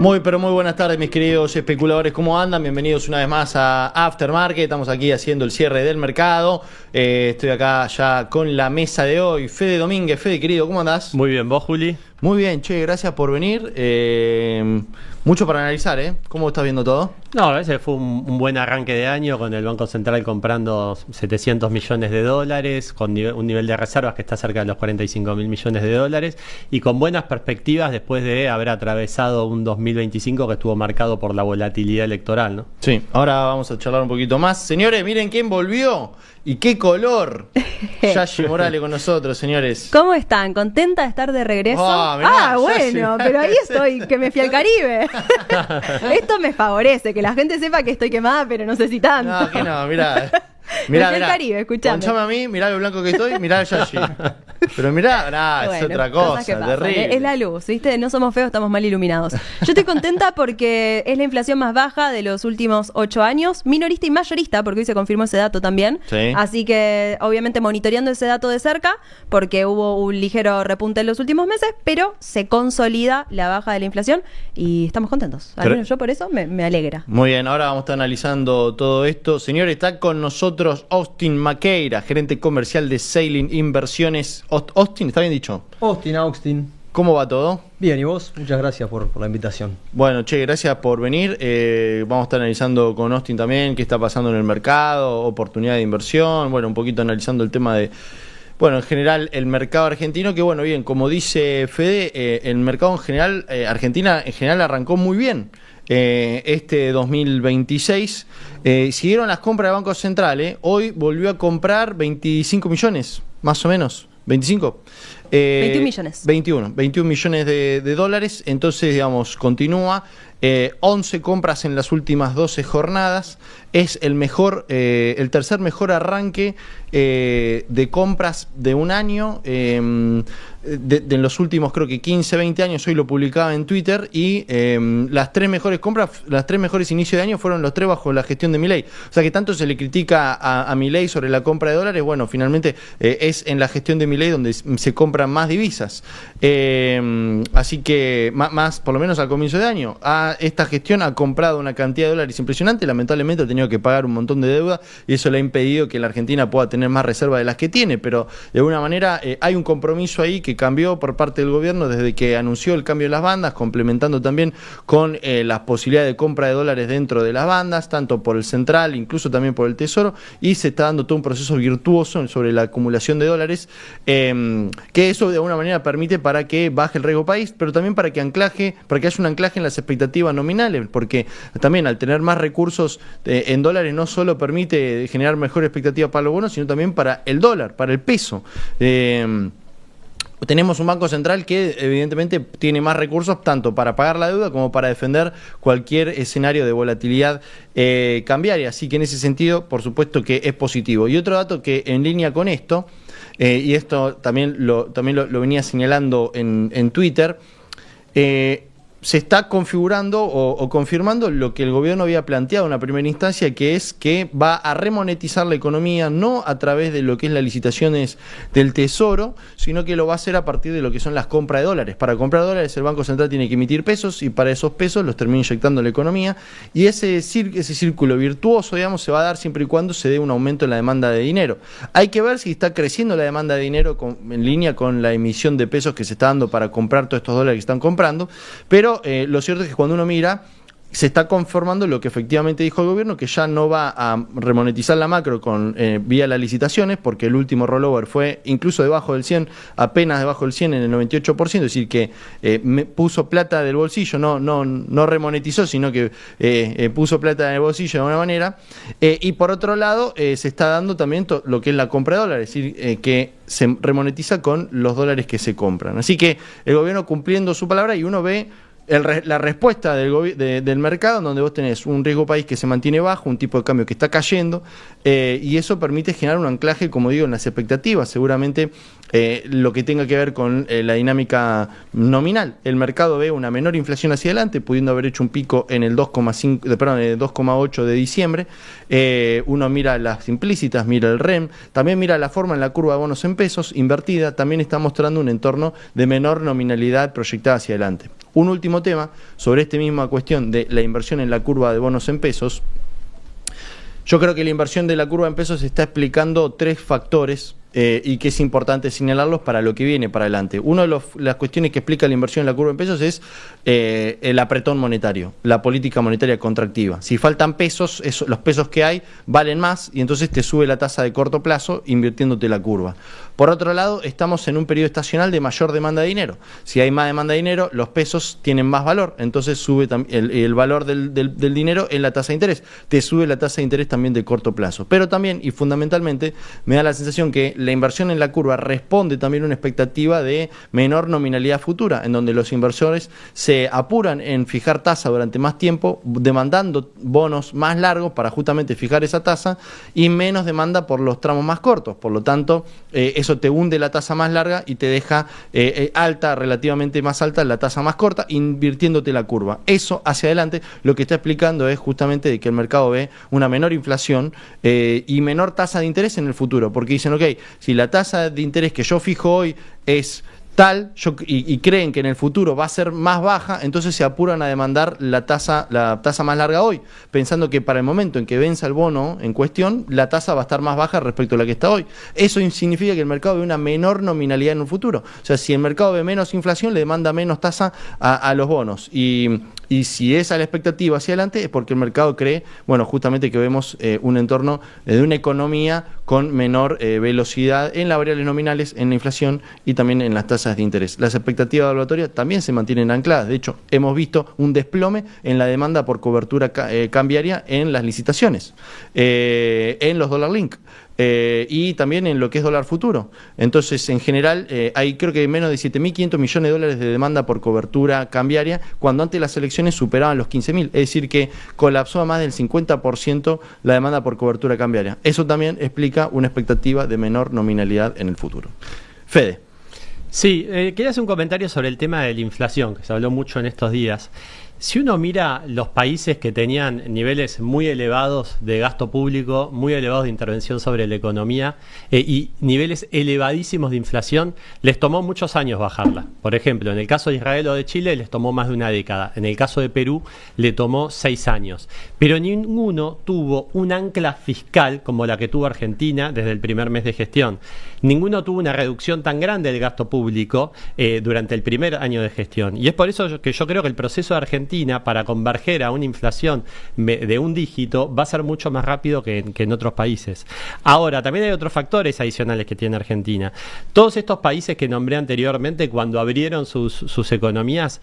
Muy, pero muy buenas tardes, mis queridos especuladores. ¿Cómo andan? Bienvenidos una vez más a Aftermarket. Estamos aquí haciendo el cierre del mercado. Estoy acá ya con la mesa de hoy. Fede Domínguez. Fede, querido, ¿cómo andás? Muy bien, ¿vos, Juli? Muy bien, che, gracias por venir. Mucho para analizar, ¿eh? ¿Cómo estás viendo todo? No, a veces fue un buen arranque de año con el Banco Central comprando 700 millones de dólares, con un nivel de reservas que está cerca de los 45 mil millones de dólares y con buenas perspectivas después de haber atravesado un 2025 que estuvo marcado por la volatilidad electoral, ¿no? Sí, ahora vamos a charlar un poquito más. Señores, miren quién volvió y qué color. Yashi Morales con nosotros, señores. ¿Cómo están? ¿Contenta de estar de regreso? Mirá, bueno, pero ahí estoy, que me fui al Caribe. Esto me favorece, que la gente sepa que estoy quemada, pero no sé si tanto. No, que no, mirá. Mirá, al Caribe, escuchame. Ponchame a mí, mirá lo blanco que estoy, mirá a Yashi. Pero mirá, bueno, es otra cosas cosa, que pasan, terrible. Es la luz, ¿viste? No somos feos, estamos mal iluminados. Yo estoy contenta porque es la inflación más baja de los últimos 8 años, minorista y mayorista, porque hoy se confirmó ese dato también. Sí. Así que, obviamente, monitoreando ese dato de cerca, porque hubo un ligero repunte en los últimos meses, pero se consolida la baja de la inflación y estamos contentos. Al menos yo por eso me alegra. Muy bien, ahora vamos a estar analizando todo esto. Señor, está con nosotros Austin Maqueira, gerente comercial de Sailing Inversiones. Austin, ¿está bien dicho? Austin. ¿Cómo va todo? Bien, ¿y vos? Muchas gracias por la invitación. Bueno, che, gracias por venir. Vamos a estar analizando con Austin también qué está pasando en el mercado, oportunidad de inversión, bueno, un poquito analizando el tema de, bueno, en general el mercado argentino, que bueno, bien, como dice Fede, el mercado en general, Argentina en general arrancó muy bien. Este 2026 siguieron las compras de Banco Central, hoy volvió a comprar 25 millones, más o menos, 25. 21 millones. 21 millones de dólares, entonces digamos, continúa. 11 compras en las últimas 12 jornadas, es el tercer mejor arranque de compras de un año, de los últimos creo que 15, 20 años. Hoy lo publicaba en Twitter y las tres mejores compras, las tres mejores inicios de año fueron los tres bajo la gestión de Milei. O sea que tanto se le critica a Milei sobre la compra de dólares, bueno, finalmente es en la gestión de Milei donde se compran más divisas. Así que más por lo menos al comienzo de año. Esta gestión ha comprado una cantidad de dólares impresionante, lamentablemente ha tenido que pagar un montón de deuda y eso le ha impedido que la Argentina pueda tener más reserva de las que tiene, pero de alguna manera hay un compromiso ahí que cambió por parte del gobierno desde que anunció el cambio de las bandas, complementando también con las posibilidades de compra de dólares dentro de las bandas, tanto por el central, incluso también por el Tesoro, y se está dando todo un proceso virtuoso sobre la acumulación de dólares, que eso de alguna manera permite para que baje el riesgo país, pero también para que haya un anclaje en las expectativas nominales, porque también al tener más recursos en dólares no solo permite generar mejor expectativa para los bonos, sino también para el dólar, para el peso. Tenemos un Banco Central que evidentemente tiene más recursos tanto para pagar la deuda como para defender cualquier escenario de volatilidad cambiaria, así que en ese sentido por supuesto que es positivo. Y otro dato que en línea con esto, y esto también lo venía señalando en Twitter, se está configurando o confirmando lo que el gobierno había planteado en una primera instancia, que es que va a remonetizar la economía no a través de lo que es las licitaciones del Tesoro, sino que lo va a hacer a partir de lo que son las compras de dólares. Para comprar dólares el Banco Central tiene que emitir pesos y para esos pesos los termina inyectando en la economía y ese círculo virtuoso, digamos, se va a dar siempre y cuando se dé un aumento en la demanda de dinero. Hay que ver si está creciendo la demanda de dinero en línea con la emisión de pesos que se está dando para comprar todos estos dólares que están comprando, pero lo cierto es que cuando uno mira, se está conformando lo que efectivamente dijo el gobierno, que ya no va a remonetizar la macro vía las licitaciones, porque el último rollover fue incluso debajo del 100, apenas debajo del 100 en el 98%, es decir, que puso plata del bolsillo, no remonetizó, sino que puso plata en el bolsillo de alguna manera. Y por otro lado, se está dando también lo que es la compra de dólares, es decir, que se remonetiza con los dólares que se compran. Así que el gobierno cumpliendo su palabra y uno ve la respuesta del mercado, en donde vos tenés un riesgo país que se mantiene bajo, un tipo de cambio que está cayendo, y eso permite generar un anclaje, como digo, en las expectativas. Seguramente lo que tenga que ver con la dinámica nominal. El mercado ve una menor inflación hacia adelante, pudiendo haber hecho un pico en el 2,8 de diciembre. Uno mira las implícitas, mira el REM, también mira la forma en la curva de bonos en pesos invertida, también está mostrando un entorno de menor nominalidad proyectada hacia adelante. Un último último tema, sobre esta misma cuestión de la inversión en la curva de bonos en pesos. Yo creo que la inversión de la curva en pesos está explicando 3 factores y que es importante señalarlos para lo que viene para adelante. Una de las cuestiones que explica la inversión en la curva en pesos es el apretón monetario, la política monetaria contractiva. Si faltan pesos, los pesos que hay valen más y entonces te sube la tasa de corto plazo invirtiéndote la curva. Por otro lado, estamos en un periodo estacional de mayor demanda de dinero. Si hay más demanda de dinero, los pesos tienen más valor, entonces sube el valor del dinero en la tasa de interés. Te sube la tasa de interés también de corto plazo. Pero también, y fundamentalmente, me da la sensación que la inversión en la curva responde también a una expectativa de menor nominalidad futura, en donde los inversores se apuran en fijar tasa durante más tiempo, demandando bonos más largos para justamente fijar esa tasa y menos demanda por los tramos más cortos. Por lo tanto, eso te hunde la tasa más larga y te deja alta, relativamente más alta la tasa más corta, invirtiéndote la curva. Eso hacia adelante lo que está explicando es justamente de que el mercado ve una menor inflación y menor tasa de interés en el futuro, porque dicen, ok, si la tasa de interés que yo fijo hoy es tal y creen que en el futuro va a ser más baja, entonces se apuran a demandar la tasa más larga hoy, pensando que para el momento en que venza el bono en cuestión, la tasa va a estar más baja respecto a la que está hoy. Eso significa que el mercado ve una menor nominalidad en un futuro. O sea, si el mercado ve menos inflación, le demanda menos tasa a los bonos. Y si esa es la expectativa hacia adelante, es porque el mercado cree, bueno, justamente que vemos un entorno de una economía con menor velocidad en las variables nominales, en la inflación y también en las tasas de interés. Las expectativas evaluatorias también se mantienen ancladas. De hecho, hemos visto un desplome en la demanda por cobertura cambiaria en las licitaciones, en los dólar link. Y también en lo que es dólar futuro. Entonces, en general, hay creo que menos de 7.500 millones de dólares de demanda por cobertura cambiaria, cuando antes las elecciones superaban los 15.000. Es decir, que colapsó a más del 50% la demanda por cobertura cambiaria. Eso también explica una expectativa de menor nominalidad en el futuro. Fede. Sí, quería hacer un comentario sobre el tema de la inflación, que se habló mucho en estos días. Si uno mira los países que tenían niveles muy elevados de gasto público, muy elevados de intervención sobre la economía y niveles elevadísimos de inflación, les tomó muchos años bajarla. Por ejemplo, en el caso de Israel o de Chile les tomó más de una década. En el caso de Perú le tomó 6 años. Pero ninguno tuvo un ancla fiscal como la que tuvo Argentina desde el primer mes de gestión. Ninguno tuvo una reducción tan grande del gasto público durante el primer año de gestión. Y es por eso que yo creo que el proceso de Argentina para converger a una inflación de un dígito va a ser mucho más rápido que en otros países. Ahora, también hay otros factores adicionales que tiene Argentina. Todos estos países que nombré anteriormente, cuando abrieron sus economías,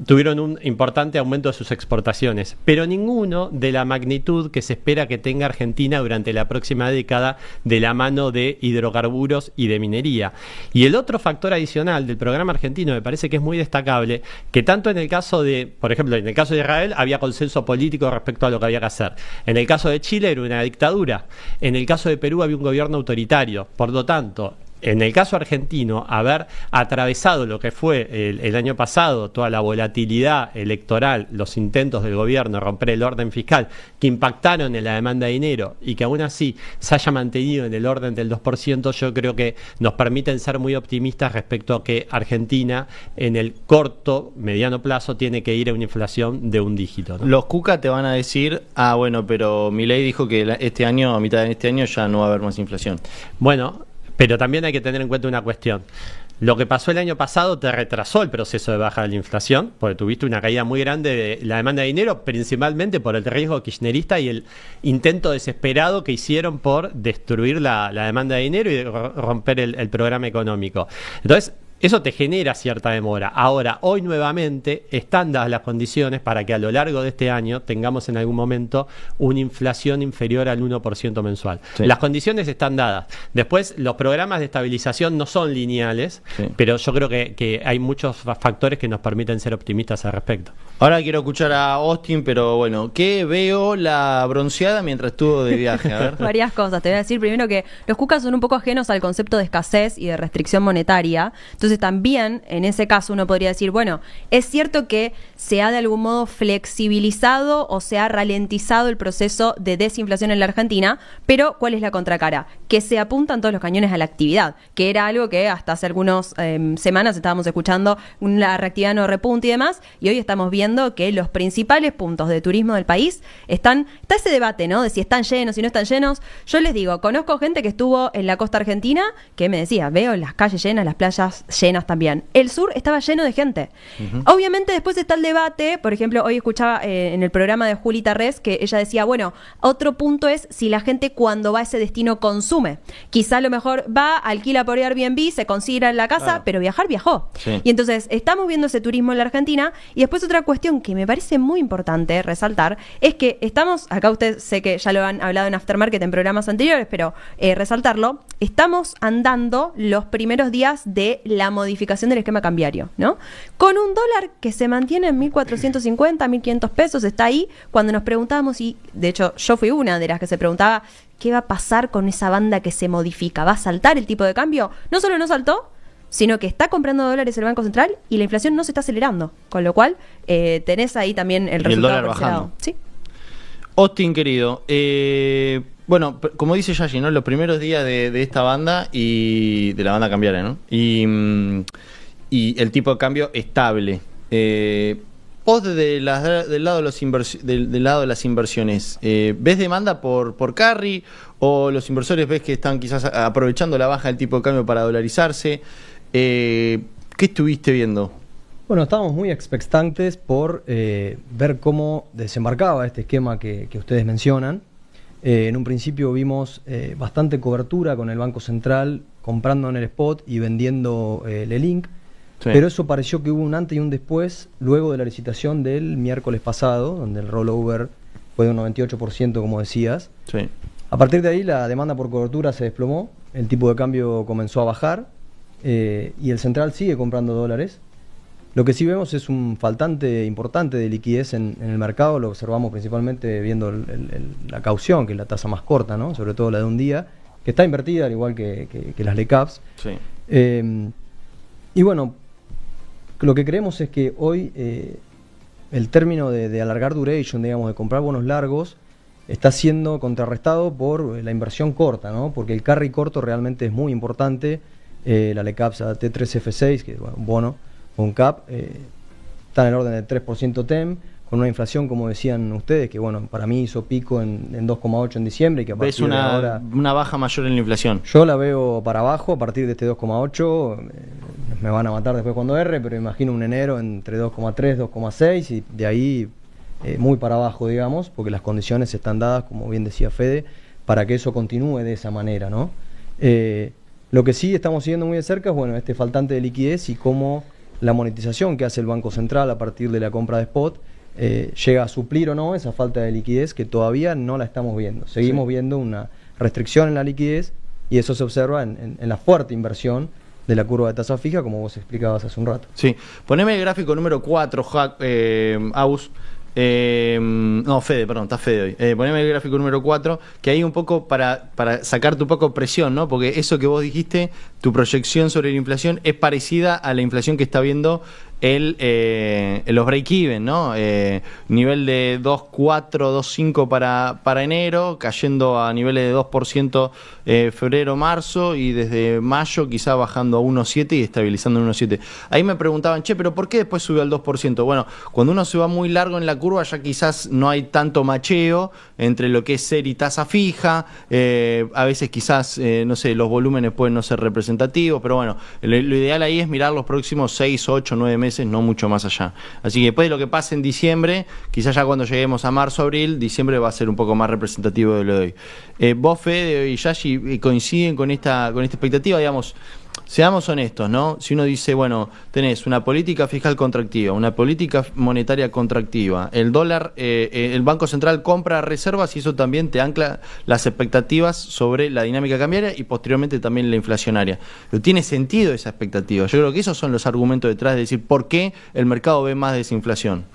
tuvieron un importante aumento de sus exportaciones, pero ninguno de la magnitud que se espera que tenga Argentina durante la próxima década de la mano de hidrocarburos y de minería. Y el otro factor adicional del programa argentino me parece que es muy destacable, que tanto en el caso de, por ejemplo, en el caso de Israel había consenso político respecto a lo que había que hacer. En el caso de Chile era una dictadura. En el caso de Perú había un gobierno autoritario. Por lo tanto, en el caso argentino, haber atravesado lo que fue el año pasado, toda la volatilidad electoral, los intentos del gobierno de romper el orden fiscal, que impactaron en la demanda de dinero y que aún así se haya mantenido en el orden del 2%, yo creo que nos permiten ser muy optimistas respecto a que Argentina en el corto, mediano plazo tiene que ir a una inflación de un dígito, ¿no? Los Cuca te van a decir, bueno, pero Milei dijo que este año, a mitad de este año, ya no va a haber más inflación. Bueno, pero también hay que tener en cuenta una cuestión. Lo que pasó el año pasado te retrasó el proceso de baja de la inflación, porque tuviste una caída muy grande de la demanda de dinero, principalmente por el riesgo kirchnerista y el intento desesperado que hicieron por destruir la demanda de dinero y romper el programa económico. Entonces, eso te genera cierta demora. Ahora, hoy nuevamente están dadas las condiciones para que a lo largo de este año tengamos en algún momento una inflación inferior al 1% mensual. Sí. Las condiciones están dadas. Después, los programas de estabilización no son lineales, sí, pero yo creo que hay muchos factores que nos permiten ser optimistas al respecto. Ahora quiero escuchar a Austin, pero bueno, ¿qué veo la bronceada mientras estuvo de viaje? A ver. Varias cosas. Te voy a decir primero que los cucas son un poco ajenos al concepto de escasez y de restricción monetaria. Entonces, Entonces también en ese caso uno podría decir, bueno, es cierto que se ha de algún modo flexibilizado o se ha ralentizado el proceso de desinflación en la Argentina, pero ¿cuál es la contracara? Que se apuntan todos los cañones a la actividad, que era algo que hasta hace algunas semanas estábamos escuchando, la reactividad no repunte y demás, y hoy estamos viendo que los principales puntos de turismo del país está ese debate, ¿no? De si están llenos, si no están llenos. Yo les digo, conozco gente que estuvo en la costa argentina que me decía, veo las calles llenas, las playas llenas también. El sur estaba lleno de gente. Obviamente después está el debate, por ejemplo, hoy escuchaba en el programa de Juli Tarrés que ella decía, bueno, otro punto es si la gente cuando va a ese destino consume. Quizá a lo mejor va, alquila por Airbnb, se consigue ir a la casa, claro, pero viajar viajó. Sí. Y entonces estamos viendo ese turismo en la Argentina. Y después otra cuestión que me parece muy importante resaltar es que estamos, acá usted sé que ya lo han hablado en Aftermarket en programas anteriores, pero resaltarlo, estamos andando los primeros días de la modificación del esquema cambiario, ¿no? Con un dólar que se mantiene en 1.450, 1.500 pesos, está ahí. Cuando nos preguntábamos, y de hecho yo fui una de las que se preguntaba, ¿qué va a pasar con esa banda que se modifica? ¿Va a saltar el tipo de cambio? No solo no saltó, sino que está comprando dólares el Banco Central y la inflación no se está acelerando. Con lo cual, tenés ahí también el resultado. El dólar bajando. ¿Sí? Austin, querido, bueno, como dice Yashi, ¿no? Los primeros días de esta banda y de la banda cambiaria, ¿no? Y el tipo de cambio estable. Vos del lado de las inversiones, ¿ves demanda por carry o los inversores ves que están quizás aprovechando la baja del tipo de cambio para dolarizarse? ¿Qué estuviste viendo? Bueno, estábamos muy expectantes por ver cómo desembarcaba este esquema que ustedes mencionan. En un principio vimos bastante cobertura con el Banco Central comprando en el spot y vendiendo el link. Sí. Pero eso pareció que hubo un antes y un después luego de la licitación del miércoles pasado, donde el rollover fue de un 98%, como decías. Sí. A partir de ahí la demanda por cobertura se desplomó, el tipo de cambio comenzó a bajar y el central sigue comprando dólares. Lo que sí vemos es un faltante importante de liquidez en el mercado, lo observamos principalmente viendo la caución, que es la tasa más corta, ¿no? Sobre todo la de un día, que está invertida, al igual que las LECAPs. Sí. Y bueno, lo que creemos es que hoy el término de alargar duration, digamos, de comprar bonos largos, está siendo contrarrestado por la inversión corta, ¿no? Porque el carry corto realmente es muy importante. La LECAPS T3F6, que es un bono o un CAP, está en el orden del 3% TEM, con una inflación, como decían ustedes, que bueno, para mí hizo pico en 2,8 en diciembre y que a partir de ahora una baja mayor en la inflación. Yo la veo para abajo a partir de este 2,8, me van a matar después cuando erre, pero imagino un enero entre 2,3, 2,6 y de ahí muy para abajo, digamos, porque las condiciones están dadas, como bien decía Fede, para que eso continúe de esa manera, ¿no? Lo que sí estamos siguiendo muy de cerca es, bueno, este faltante de liquidez y cómo la monetización que hace el Banco Central a partir de la compra de spot llega a suplir o no esa falta de liquidez que todavía no la estamos viendo. Seguimos viendo una restricción en la liquidez y eso se observa en la fuerte inversión de la curva de tasa fija, como vos explicabas hace un rato. Sí, poneme el gráfico número 4, Aus. No, Fede, perdón, está Fede hoy. Poneme el gráfico número 4, que hay un poco para sacarte un poco presión, ¿no? Porque eso que vos dijiste, tu proyección sobre la inflación es parecida a la inflación que está viendo los break-even, ¿no? Nivel de 2,4, 2,5 para enero, cayendo a niveles de 2% febrero, marzo, y desde mayo quizá bajando a 1,7 y estabilizando en 1,7. Ahí me preguntaban, che, pero ¿por qué después subió al 2%? Bueno, cuando uno se va muy largo en la curva ya quizás no hay tanto macheo entre lo que es ser y tasa fija, a veces quizás, no sé, los volúmenes pueden no ser representativos, pero bueno, lo ideal ahí es mirar los próximos 6, 8, 9 meses, no mucho más allá. Así que después de lo que pase en diciembre, quizás ya cuando lleguemos a marzo, abril, diciembre va a ser un poco más representativo de lo de hoy. Vos, Fede y Yashi, coinciden con esta expectativa, digamos. Seamos honestos, ¿no? Si uno dice, bueno, tenés una política fiscal contractiva, una política monetaria contractiva, el dólar, el Banco Central compra reservas y eso también te ancla las expectativas sobre la dinámica cambiaria y posteriormente también la inflacionaria. Pero tiene sentido esa expectativa. Yo creo que esos son los argumentos detrás de decir por qué el mercado ve más desinflación.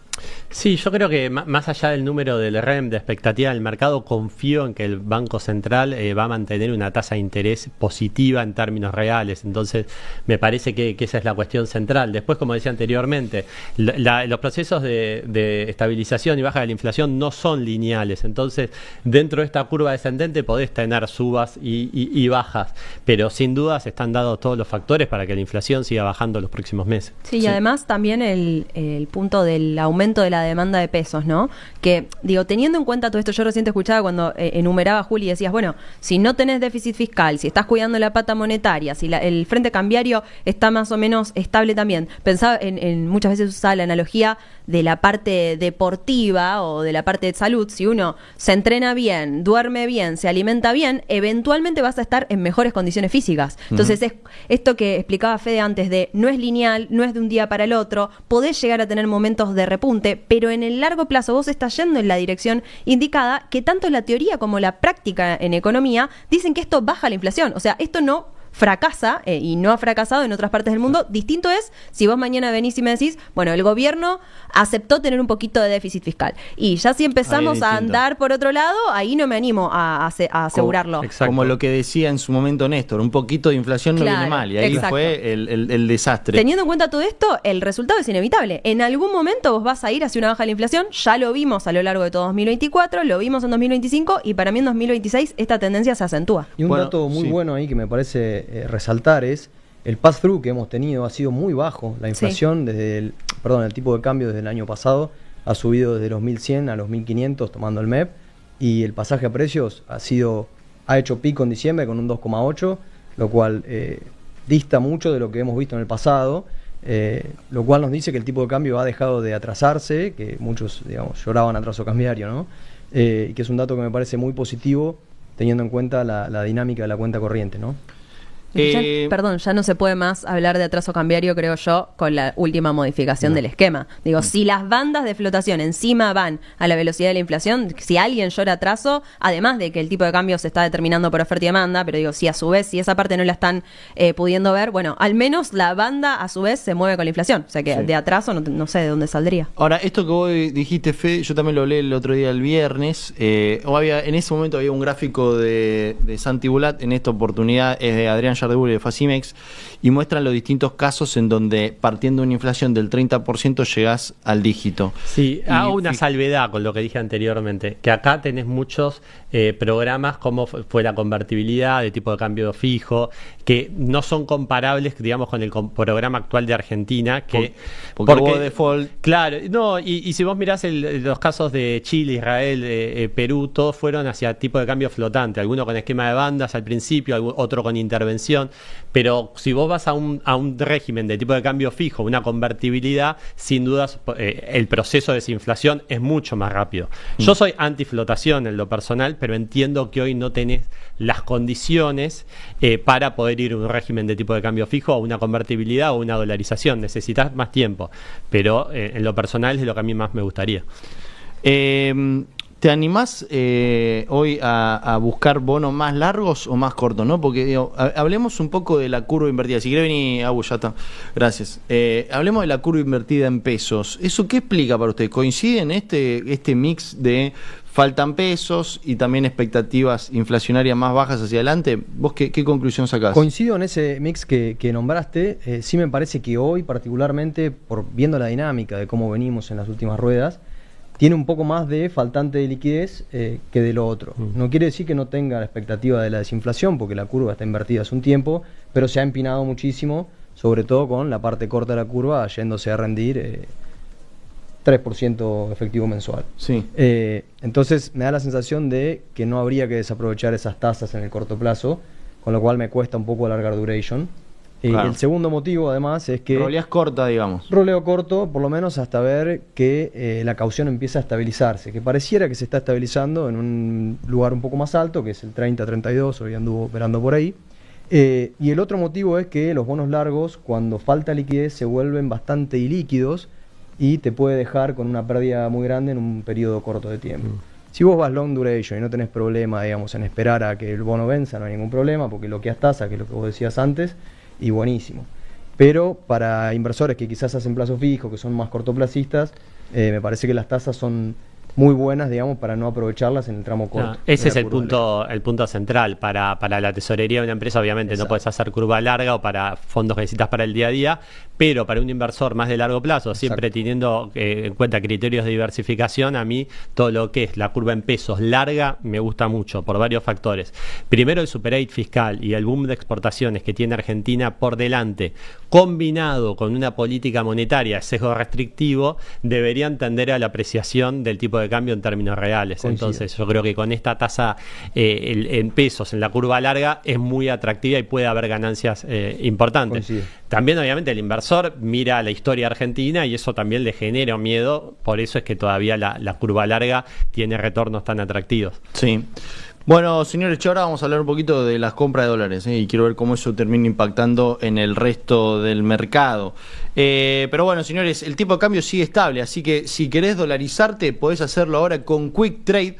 Sí, yo creo que más allá del número del REM, de expectativa del mercado, confío en que el Banco Central va a mantener una tasa de interés positiva en términos reales. Entonces, me parece que esa es la cuestión central. Después, como decía anteriormente, los procesos de estabilización y baja de la inflación no son lineales. Entonces, dentro de esta curva descendente podés tener subas y bajas, pero sin dudas están dados todos los factores para que la inflación siga bajando los próximos meses. Sí, y además también el punto del aumento de la demanda de pesos, ¿no? Que, digo, teniendo en cuenta todo esto, yo recién te escuchaba cuando enumeraba Juli y decías, bueno, si no tenés déficit fiscal, si estás cuidando la pata monetaria, si el frente cambiario está más o menos estable también. Pensaba muchas veces usaba la analogía de la parte deportiva o de la parte de salud. Si uno se entrena bien, duerme bien, se alimenta bien, eventualmente vas a estar en mejores condiciones físicas. Entonces, es esto que explicaba Fede antes de no es lineal, no es de un día para el otro, podés llegar a tener momentos de repunte, pero en el largo plazo vos estás yendo en la dirección indicada, que tanto la teoría como la práctica en economía dicen que esto baja la inflación. O sea, esto no fracasa y no ha fracasado en otras partes del mundo. Distinto es si vos mañana venís y me decís, bueno, el gobierno aceptó tener un poquito de déficit fiscal. Y ya si empezamos a andar por otro lado, ahí no me animo a asegurarlo. Como lo que decía en su momento Néstor, un poquito de inflación no viene mal. Y ahí fue el desastre. Teniendo en cuenta todo esto, el resultado es inevitable. En algún momento vos vas a ir hacia una baja de la inflación. Ya lo vimos a lo largo de todo 2024, lo vimos en 2025 y para mí en 2026 esta tendencia se acentúa. Y un dato muy bueno ahí que me parece resaltar es el pass-through que hemos tenido ha sido muy bajo. La inflación desde el tipo de cambio desde el año pasado ha subido desde los 1.100 a los 1.500 tomando el MEP, y el pasaje a precios ha hecho pico en diciembre con un 2,8, lo cual dista mucho de lo que hemos visto en el pasado, lo cual nos dice que el tipo de cambio ha dejado de atrasarse, que muchos, digamos, lloraban atraso cambiario, ¿no? Y que es un dato que me parece muy positivo teniendo en cuenta la dinámica de la cuenta corriente, ¿no? Ya no se puede más hablar de atraso cambiario, creo yo, con la última modificación del esquema. Digo, si las bandas de flotación encima van a la velocidad de la inflación, si alguien llora atraso, además de que el tipo de cambio se está determinando por oferta y demanda, pero digo, si a su vez, si esa parte no la están pudiendo ver, bueno, al menos la banda a su vez se mueve con la inflación. O sea que de atraso no sé de dónde saldría. Ahora, esto que vos dijiste, Fede, yo también lo leí el otro día, el viernes. En ese momento había un gráfico de Santi Bulat, en esta oportunidad es de Adrián Yardeburu de Facimex, y muestran los distintos casos en donde partiendo de una inflación del 30% llegás al dígito. Sí, hago una salvedad con lo que dije anteriormente, que acá tenés muchos programas como fue la convertibilidad de tipo de cambio fijo, que no son comparables, digamos, con el programa actual de Argentina, que porque default. Claro, no, y si vos mirás los casos de Chile, Israel, Perú, todos fueron hacia tipo de cambio flotante, alguno con esquema de bandas al principio, otro con intervención, pero si vos vas a un régimen de tipo de cambio fijo, una convertibilidad, sin dudas el proceso de desinflación es mucho más rápido. Yo soy antiflotación en lo personal, pero entiendo que hoy no tenés las condiciones para poder ir a un régimen de tipo de cambio fijo, a una convertibilidad o una dolarización. Necesitas más tiempo, pero en lo personal es lo que a mí más me gustaría. ¿Te animás hoy a buscar bonos más largos o más cortos, no? Porque hablemos un poco de la curva invertida. Si querés venir, Abu, ya está. Gracias. Hablemos de la curva invertida en pesos. ¿Eso qué explica para usted? ¿Coincide en este mix de faltan pesos y también expectativas inflacionarias más bajas hacia adelante? ¿Vos qué conclusión sacás? Coincido en ese mix que nombraste. Sí me parece que hoy, particularmente, viendo la dinámica de cómo venimos en las últimas ruedas, tiene un poco más de faltante de liquidez que de lo otro. No quiere decir que no tenga la expectativa de la desinflación, porque la curva está invertida hace un tiempo, pero se ha empinado muchísimo, sobre todo con la parte corta de la curva yéndose a rendir 3% efectivo mensual. Sí. Entonces me da la sensación de que no habría que desaprovechar esas tasas en el corto plazo, con lo cual me cuesta un poco alargar duration. Claro. El segundo motivo, además, es que... Roleas corta, digamos. Roleo corto, por lo menos hasta ver que la caución empieza a estabilizarse, que pareciera que se está estabilizando en un lugar un poco más alto, que es el 30-32, hoy anduvo operando por ahí. Y el otro motivo es que los bonos largos, cuando falta liquidez, se vuelven bastante ilíquidos y te puede dejar con una pérdida muy grande en un periodo corto de tiempo. Si vos vas long duration y no tenés problema, digamos, en esperar a que el bono venza, no hay ningún problema, porque lo que tasa, que es lo que vos decías antes, y buenísimo. pero para inversores que quizás hacen plazo fijo, que son más cortoplacistas, me parece que las tasas son muy buenas, digamos, para no aprovecharlas en el tramo corto. No, ese es el punto central. Para la tesorería de una empresa, obviamente, no puedes hacer curva larga o para fondos que necesitas para el día a día, pero para un inversor más de largo plazo, siempre teniendo en cuenta criterios de diversificación, a mí todo lo que es la curva en pesos larga me gusta mucho por varios factores. Primero, el superávit fiscal y el boom de exportaciones que tiene Argentina por delante, combinado con una política monetaria, sesgo restrictivo, deberían tender a la apreciación del tipo de cambio en términos reales. Coincido. Entonces yo creo que con esta tasa en pesos en la curva larga es muy atractiva y puede haber ganancias importantes. Coincido. También obviamente el inversor mira la historia argentina y eso también le genera miedo, por eso es que todavía la curva larga tiene retornos tan atractivos. Sí. Bueno, señores, ahora vamos a hablar un poquito de las compras de dólares, y quiero ver cómo eso termina impactando en el resto del mercado. Pero bueno, señores, el tipo de cambio sigue estable, así que si querés dolarizarte, podés hacerlo ahora con Quick Trade,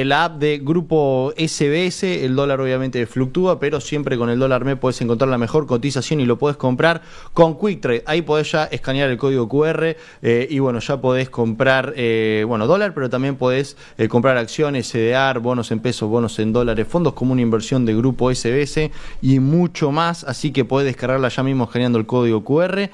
la app de grupo SBS. El dólar obviamente fluctúa, pero siempre con el dólar MEP podés encontrar la mejor cotización y lo podés comprar con Quick Trade. Ahí podés ya escanear el código QR y bueno, ya podés comprar dólar, pero también podés comprar acciones, CDR, bonos en pesos, bonos en dólares, fondos como una inversión de grupo SBS y mucho más. Así que podés descargarla ya mismo escaneando el código QR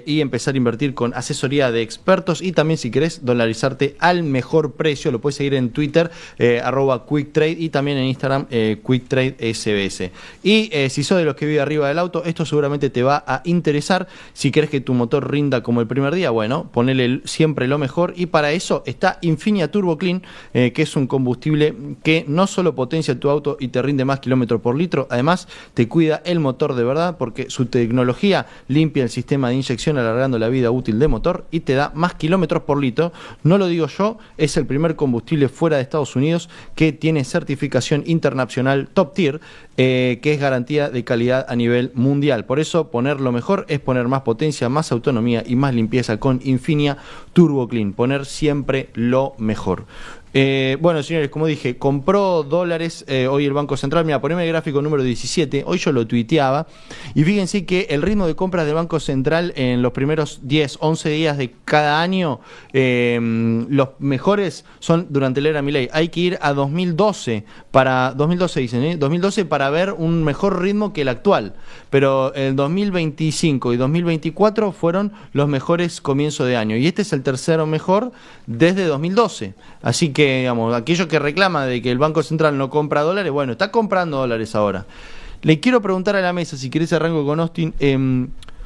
y empezar a invertir con asesoría de expertos. Y también, si querés dolarizarte al mejor precio, lo puedes seguir en Twitter, @QuickTrade, y también en Instagram, QuickTradeSBS. Y si sos de los que vive arriba del auto, esto seguramente te va a interesar. Si querés que tu motor rinda como el primer día, bueno, ponele siempre lo mejor, y para eso está Infinia Turbo Clean, que es un combustible que no solo potencia tu auto y te rinde más kilómetros por litro, además te cuida el motor de verdad, porque su tecnología limpia el sistema de inyección, alargando la vida útil de motor, y te da más kilómetros por litro. No lo digo yo, es el primer combustible fuera de Estados Unidos que tiene certificación internacional top tier, que es garantía de calidad a nivel mundial. Por eso poner lo mejor es poner más potencia, más autonomía y más limpieza con Infinia Turbo Clean. Poner siempre lo mejor. Bueno, señores, como dije, compró dólares hoy el Banco Central. Mira, poneme el gráfico número 17. Hoy yo lo tuiteaba. Y fíjense que el ritmo de compras del Banco Central en los primeros 10, 11 días de cada año, los mejores son durante la era Milei. Hay que ir a 2012 dicen, 2012 para ver un mejor ritmo que el actual. Pero el 2025 y 2024 fueron los mejores comienzos de año. Y este es el tercero mejor desde 2012. Así que, digamos, aquellos que reclaman de que el Banco Central no compra dólares, bueno, está comprando dólares ahora. Le quiero preguntar a la mesa, si querés arranco con Austin,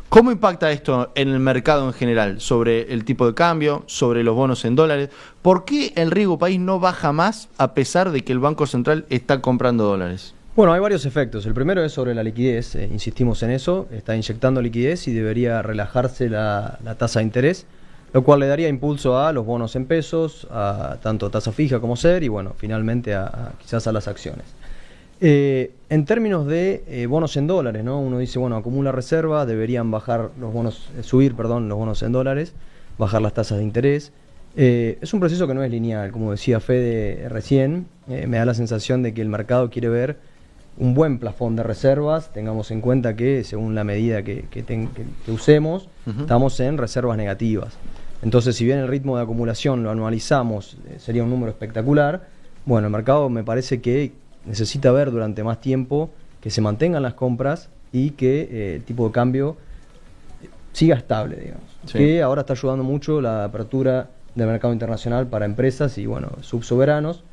¿cómo impacta esto en el mercado en general? Sobre el tipo de cambio, sobre los bonos en dólares. ¿Por qué el riesgo país no baja más a pesar de que el Banco Central está comprando dólares? Bueno, hay varios efectos. El primero es sobre la liquidez, insistimos en eso, está inyectando liquidez y debería relajarse la tasa de interés, lo cual le daría impulso a los bonos en pesos, a tanto tasa fija como SER, y bueno, finalmente quizás a las acciones. En términos de bonos en dólares, ¿no? Uno dice, bueno, acumula reservas, deberían subir los bonos en dólares, bajar las tasas de interés. Es un proceso que no es lineal, como decía Fede recién. Me da la sensación de que el mercado quiere ver un buen plafón de reservas. Tengamos en cuenta que según la medida que usemos, estamos en reservas negativas. Entonces, si bien el ritmo de acumulación lo anualizamos, sería un número espectacular, bueno, el mercado me parece que necesita ver durante más tiempo que se mantengan las compras y que el tipo de cambio siga estable, digamos. Sí. Que ahora está ayudando mucho la apertura del mercado internacional para empresas y, bueno, subsoberanos.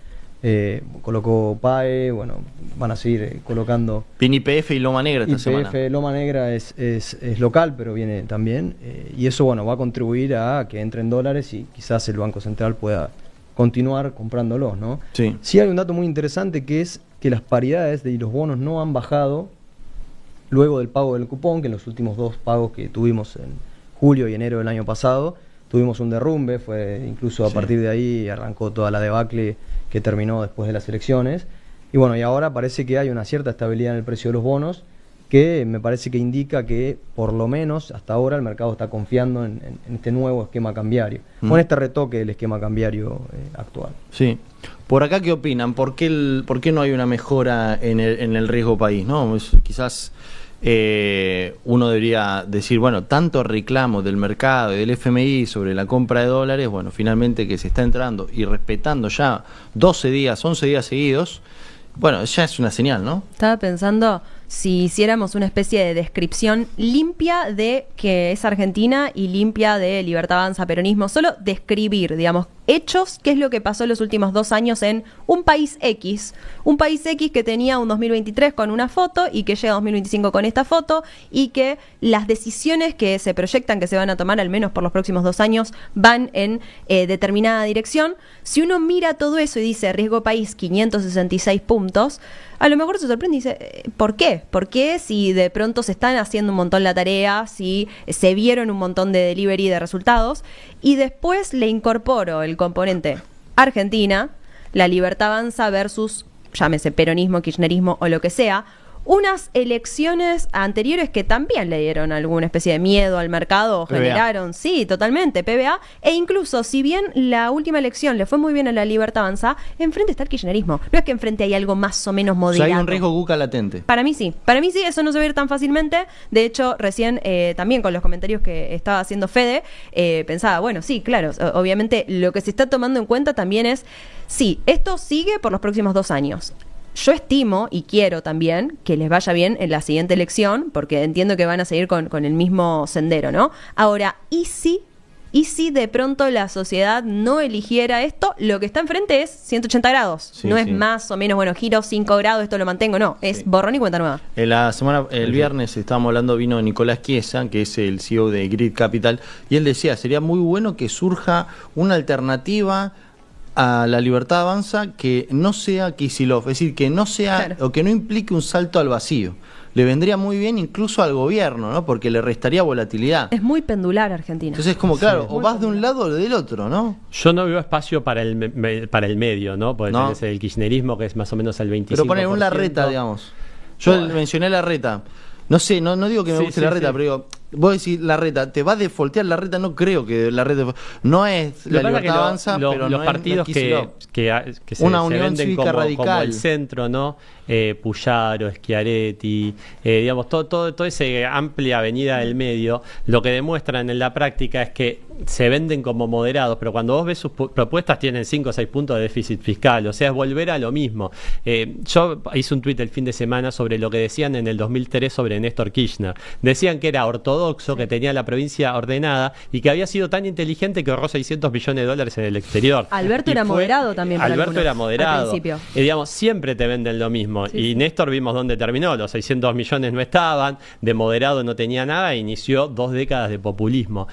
Colocó PAE, bueno, van a seguir colocando. Viene YPF y Loma Negra esta semana. YPF, Loma Negra es local, pero viene también. Y eso, bueno, va a contribuir a que entren dólares y quizás el Banco Central pueda continuar comprándolos, ¿no? Sí. Sí hay un dato muy interesante, que es que las paridades de los bonos no han bajado luego del pago del cupón, que en los últimos dos pagos que tuvimos en julio y enero del año pasado, tuvimos un derrumbe, fue incluso a partir de ahí arrancó toda la debacle que terminó después de las elecciones. Y bueno, y ahora parece que hay una cierta estabilidad en el precio de los bonos, que me parece que indica que por lo menos hasta ahora el mercado está confiando en este nuevo esquema cambiario, con este retoque del esquema cambiario actual. Sí. Por acá, ¿qué opinan? ¿Por qué no hay una mejora en el riesgo país? ¿No? Quizás uno debería decir, bueno, tanto reclamo del mercado y del FMI sobre la compra de dólares, bueno, finalmente que se está entrando y respetando ya 12 días, 11 días seguidos, bueno, ya es una señal, ¿no? Estaba pensando si hiciéramos una especie de descripción limpia de que es Argentina y limpia de Libertad Avanza, peronismo, solo describir, digamos, hechos, qué es lo que pasó en los últimos 2 años en un país X que tenía un 2023 con una foto y que llega a 2025 con esta foto, y que las decisiones que se proyectan que se van a tomar, al menos por los próximos 2 años, van en determinada dirección. Si uno mira todo eso y dice riesgo país 566 puntos, a lo mejor se sorprende y dice, ¿por qué? ¿Por qué si de pronto se están haciendo un montón la tarea, si se vieron un montón de delivery de resultados? Y después le incorporo el componente Argentina, la Libertad Avanza versus, llámese peronismo, kirchnerismo o lo que sea, unas elecciones anteriores que también le dieron alguna especie de miedo al mercado, PBA. generaron, sí, totalmente, PBA, e incluso si bien la última elección le fue muy bien a la Libertad Avanza, enfrente está el kirchnerismo. No es que enfrente hay algo más o menos O moderado. sea, hay un riesgo Cuca latente. Para mí sí, eso no se va a ir tan fácilmente. De hecho, recién también con los comentarios que estaba haciendo Fede, pensaba, bueno, sí, claro, obviamente lo que se está tomando en cuenta también es, sí, esto sigue por los próximos 2 años. Yo estimo y quiero también que les vaya bien en la siguiente elección, porque entiendo que van a seguir con el mismo sendero, ¿no? Ahora, ¿y si de pronto la sociedad no eligiera esto? Lo que está enfrente es 180 grados. Sí, no es sí. más o menos, bueno, giro 5 grados, esto lo mantengo, no. Es Sí. borrón y cuenta nueva. El viernes estábamos hablando, vino Nicolás Chiesa, que es el CEO de Grid Capital, y él decía, sería muy bueno que surja una alternativa a la Libertad Avanza que no sea Kicillof, es decir, que no sea, Claro. o que no implique un salto al vacío. Le vendría muy bien incluso al gobierno, ¿no? Porque le restaría volatilidad. Es muy pendular Argentina. Entonces es como, claro, Sí. o vas de un lado o del otro, ¿no? Yo no veo espacio para el medio, ¿no? Porque No. tenés el kirchnerismo, que es más o menos el 25%. Pero poner un Larreta, digamos. Yo Bueno. mencioné Larreta. No sé, no digo que me Sí, guste sí, Larreta, sí. pero digo, vos decís Larreta, ¿te va a defoltear Larreta? No creo que Larreta... No es Lo la que pasa es que Libertad Avanza, pero los no partidos es Kicillof. que se, Una se Unión venden Cívica como Radical. el centro, ¿no? Puyaro, Schiaretti, digamos, todo ese amplia avenida del medio, lo que demuestran en la práctica es que se venden como moderados, pero cuando vos ves sus propuestas tienen 5 o 6 puntos de déficit fiscal, o sea, es volver a lo mismo. Yo hice un tuit el fin de semana sobre lo que decían en el 2003 sobre Néstor Kirchner. Decían que era ortodoxo, que tenía la provincia ordenada y que había sido tan inteligente que ahorró 600 millones de dólares en el exterior. Alberto Y era moderado también para Alberto algunos, era al moderado. principio. Digamos, siempre te venden lo mismo. Sí, Y sí. Néstor vimos dónde terminó. Los 600 millones no estaban, de moderado no tenía nada, e inició 2 décadas de populismo.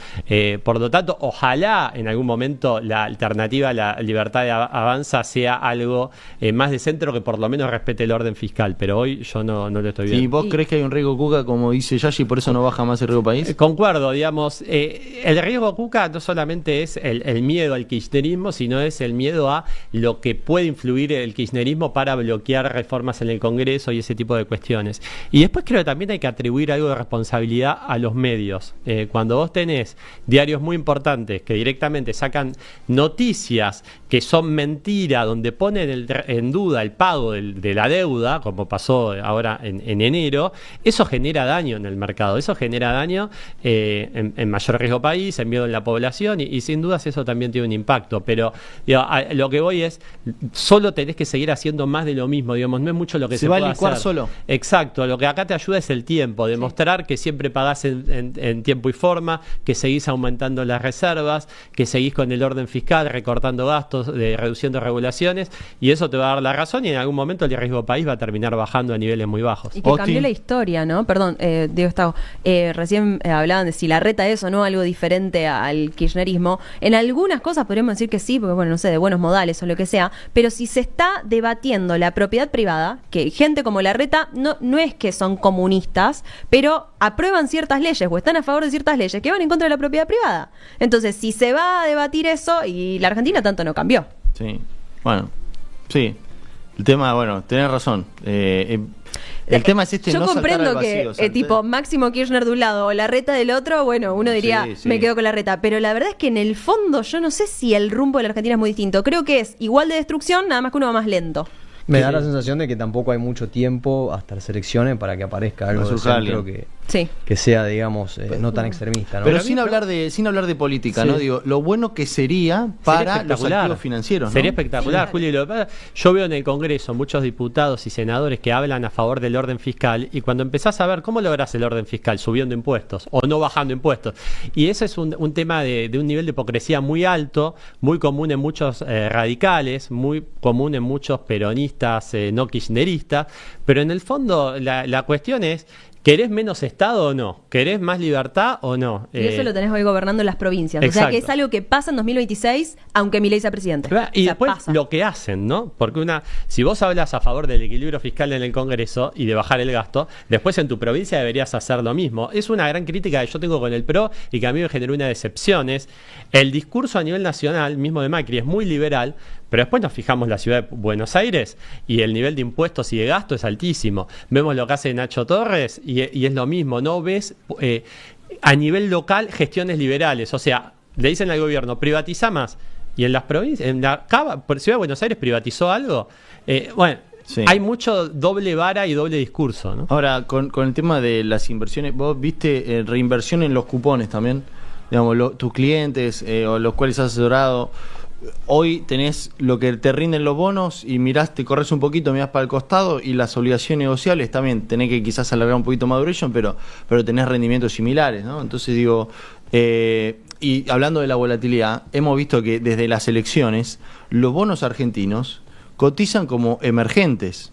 Por lo tanto, ojalá en algún momento la alternativa a la Libertad de Avanza sea algo más de centro, que por lo menos respete el orden fiscal. Pero hoy yo no lo estoy viendo. ¿Y vos Y- crees que hay un riesgo Cuca, como dice Yashi, y por eso no baja más el riesgo país? Concuerdo, digamos, el riesgo Cuca no solamente es el miedo al kirchnerismo, sino es el miedo a lo que puede influir el kirchnerismo para bloquear reformas en el Congreso y ese tipo de cuestiones. Y después creo que también hay que atribuir algo de responsabilidad a los medios. Cuando vos tenés diarios muy importantes que directamente sacan noticias que son mentira, donde ponen en duda el pago de la deuda, como pasó ahora en enero, eso genera daño en el mercado, eso genera daño en mayor riesgo país, en miedo en la población, y sin dudas eso también tiene un impacto. Pero digo, lo que voy es, solo tenés que seguir haciendo más de lo mismo, digamos, no es mucho lo que se va a puede licuar hacer. solo. Exacto, lo que acá te ayuda es el tiempo, demostrar que siempre pagás en tiempo y forma, que seguís aumentando las reservas, que seguís con el orden fiscal, recortando gastos, reduciendo regulaciones, y eso te va a dar la razón, y en algún momento el riesgo país va a terminar bajando a niveles muy bajos. Y que Oti. cambió la historia, ¿no? Perdón, Diego Estavo, recién hablaban de si Larreta es o no algo diferente al kirchnerismo. En algunas cosas podríamos decir que sí, porque bueno, no sé, de buenos modales o lo que sea, pero si se está debatiendo la propiedad privada, que gente como Larreta no es que son comunistas, pero aprueban ciertas leyes o están a favor de ciertas leyes que van en contra de la propiedad privada. Entonces, si se va a debatir eso, y la Argentina tanto no cambió. Sí, bueno, sí. El tema, bueno, tenés razón. El tema es Yo no saltar comprendo al que vacío, tipo Máximo Kirchner de un lado o Larreta del otro, bueno, uno diría, Sí, sí. me quedo con Larreta, pero la verdad es que en el fondo yo no sé si el rumbo de la Argentina es muy distinto. Creo que es igual de destrucción, nada más que uno va más lento. Me da la sensación de que tampoco hay mucho tiempo hasta las elecciones para que aparezca algo de centro que sea, digamos, no tan extremista, ¿no? Pero sin hablar de política, Sí. ¿no? Digo, lo bueno que sería para los activos financieros, ¿no? Sería espectacular, Julio. Lo que pasa, yo veo en el Congreso muchos diputados y senadores que hablan a favor del orden fiscal, y cuando empezás a ver cómo lográs el orden fiscal, subiendo impuestos o no bajando impuestos, y ese es un tema de un nivel de hipocresía muy alto, muy común en muchos radicales, muy común en muchos peronistas, no kirchneristas, pero en el fondo la cuestión es: ¿querés menos Estado o no? ¿Querés más libertad o no? Y eso lo tenés hoy gobernando en las provincias. O sea que es algo que pasa en 2026, aunque Milei sea presidente. Y o sea, después pasa. lo que hacen, ¿no? Porque si vos hablas a favor del equilibrio fiscal en el Congreso y de bajar el gasto, después en tu provincia deberías hacer lo mismo. Es una gran crítica que yo tengo con el PRO y que a mí me generó una decepción. Es el discurso a nivel nacional, mismo de Macri, es muy liberal, pero después nos fijamos en la ciudad de Buenos Aires y el nivel de impuestos y de gasto es altísimo. Vemos lo que hace Nacho Torres y es lo mismo. No ves a nivel local gestiones liberales. O sea, le dicen al gobierno, privatiza más. Y en las provincias, Ciudad de Buenos Aires privatizó algo. Sí. Hay mucho doble vara y doble discurso, ¿no? Ahora, con el tema de las inversiones, vos viste reinversión en los cupones también, digamos, tus clientes o los cuales has asesorado. Hoy tenés lo que te rinden los bonos y mirás, te corres un poquito, mirás para el costado, y las obligaciones negociables también tenés que quizás alargar un poquito más duration, pero tenés rendimientos similares, ¿no? Entonces digo, y hablando de la volatilidad, hemos visto que desde las elecciones los bonos argentinos cotizan como emergentes,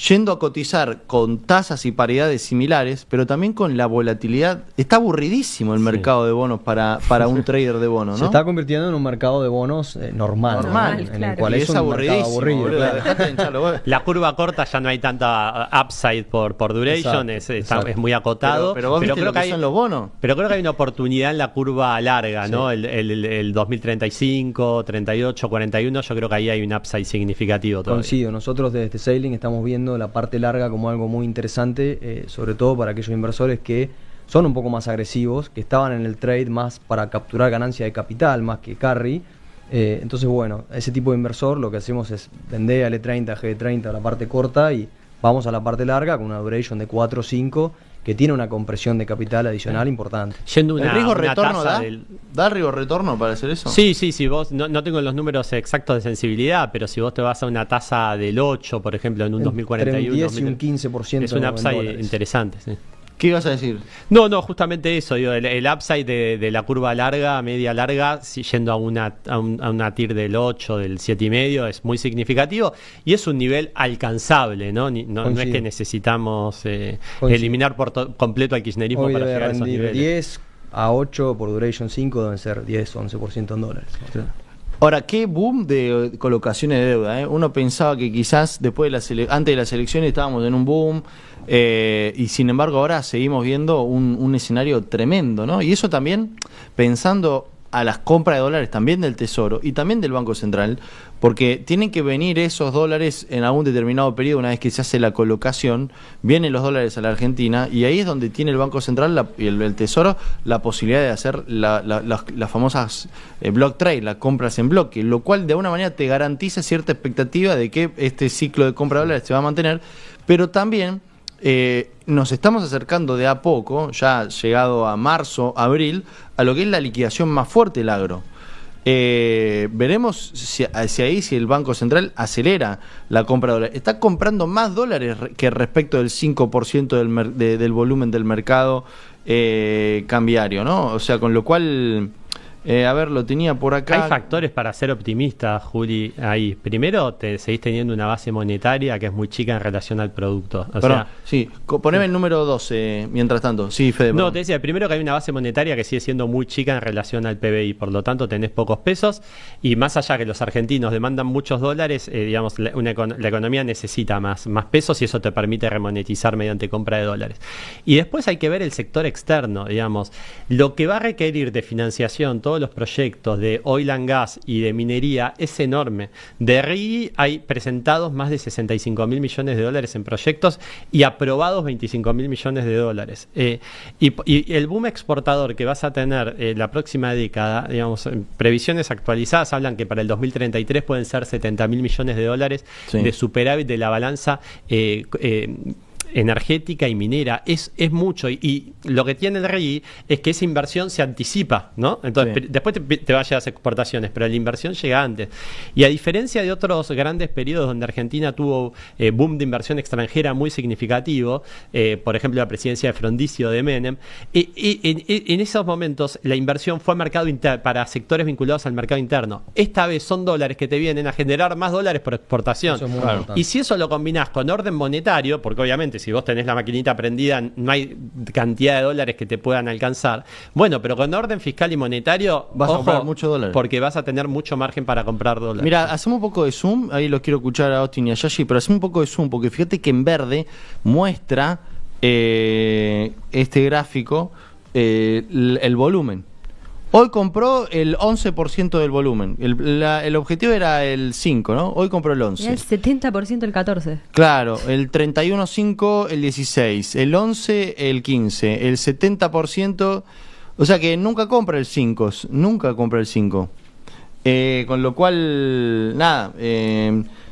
yendo a cotizar con tasas y paridades similares, pero también con la volatilidad. Está aburridísimo el mercado de bonos para un trader de bonos, ¿no? Se está convirtiendo en un mercado de bonos normal, en el cual Y es un mercado aburrido. boludo, Claro. dejate de hincharlo, vos. La curva corta ya no hay tanta upside por duration, Exacto. es muy acotado. Pero vos viste lo que son los bonos. Pero creo que hay una oportunidad en la curva larga, Sí. ¿no? El 2035, 38, 41, yo creo que ahí hay un upside significativo todavía. Coincido, nosotros desde Sailing estamos viendo la parte larga como algo muy interesante, sobre todo para aquellos inversores que son un poco más agresivos, que estaban en el trade más para capturar ganancia de capital, más que carry. Entonces, bueno, ese tipo de inversor lo que hacemos es vender a L30, G30 a la parte corta y vamos a la parte larga con una duration de 4 o 5 que tiene una compresión de capital adicional importante. Yendo ¿El riesgo una retorno tasa da riesgo retorno para hacer eso? Sí, vos no tengo los números exactos de sensibilidad, pero si vos te vas a una tasa del 8, por ejemplo, en un 2041, Entre un 10 y un 15% es un en upside dólares. interesante, sí. ¿Qué ibas a decir? No, justamente eso, digo, el upside de la curva larga, media larga, yendo a una TIR del 8, del 7,5, es muy significativo y es un nivel alcanzable, ¿no? No es que necesitamos eliminar por completo al kirchnerismo Hoy para debe llegar a esos rendir niveles. 10 a 8 por duration 5, deben ser 10 o 11% en dólares. Ahora, qué boom de colocaciones de deuda, ¿eh? Uno pensaba que quizás después de antes de las elecciones estábamos en un boom, y sin embargo ahora seguimos viendo un escenario tremendo, ¿no? Y eso también pensando a las compras de dólares también del Tesoro y también del Banco Central, porque tienen que venir esos dólares en algún determinado periodo. Una vez que se hace la colocación, vienen los dólares a la Argentina y ahí es donde tiene el Banco Central y el Tesoro la posibilidad de hacer las famosas block trade, las compras en bloque, lo cual de alguna manera te garantiza cierta expectativa de que este ciclo de compra de dólares se va a mantener, pero también nos estamos acercando de a poco, ya llegado a marzo, abril, a lo que es la liquidación más fuerte del agro. Veremos si el Banco Central acelera la compra de dólares. Está comprando más dólares que respecto del 5% del volumen del mercado cambiario, ¿no? O sea, con lo cual... a ver, lo tenía por acá. Hay factores para ser optimista, Juli, ahí. Primero, te seguís teniendo una base monetaria que es muy chica en relación al producto. Sí, poneme el número 12, mientras tanto. Sí, Fede. No, te decía, primero que hay una base monetaria que sigue siendo muy chica en relación al PBI, por lo tanto tenés pocos pesos, y más allá que los argentinos demandan muchos dólares, digamos, la economía necesita más pesos y eso te permite remonetizar mediante compra de dólares. Y después hay que ver el sector externo, digamos, lo que va a requerir de financiación todo todos los proyectos de oil and gas y de minería es enorme. De RIGI hay presentados más de 65.000 millones de dólares en proyectos y aprobados 25.000 millones de dólares. Y el boom exportador que vas a tener la próxima década, digamos, previsiones actualizadas hablan que para el 2033 pueden ser 70.000 millones de dólares de superávit de la balanza energética y minera. Es mucho, y lo que tiene el RI es que esa inversión se anticipa, ¿no? Entonces después te va a llegar las exportaciones, pero la inversión llega antes, y a diferencia de otros grandes periodos donde Argentina tuvo boom de inversión extranjera muy significativo, por ejemplo la presidencia de Frondizi o de Menem, en esos momentos la inversión fue a mercado para sectores vinculados al mercado interno. Esta vez son dólares que te vienen a generar más dólares por exportación, y si eso lo combinás con orden monetario, porque obviamente si vos tenés la maquinita prendida, no hay cantidad de dólares que te puedan alcanzar. Bueno, pero con orden fiscal y monetario, vas a comprar muchos dólares. Porque vas a tener mucho margen para comprar dólares. Mira, hacemos un poco de zoom, ahí los quiero escuchar a Austin y a Yashi, pero hacemos un poco de zoom, porque fíjate que en verde muestra este gráfico el volumen. Hoy compró el 11% del volumen. El objetivo era el 5, ¿no? Hoy compró el 11. Era el 70% el 14. Claro, el 31,5 el 16, el 11 el 15, el 70%, o sea que nunca compra el 5, nunca compra el 5. Con lo cual, nada,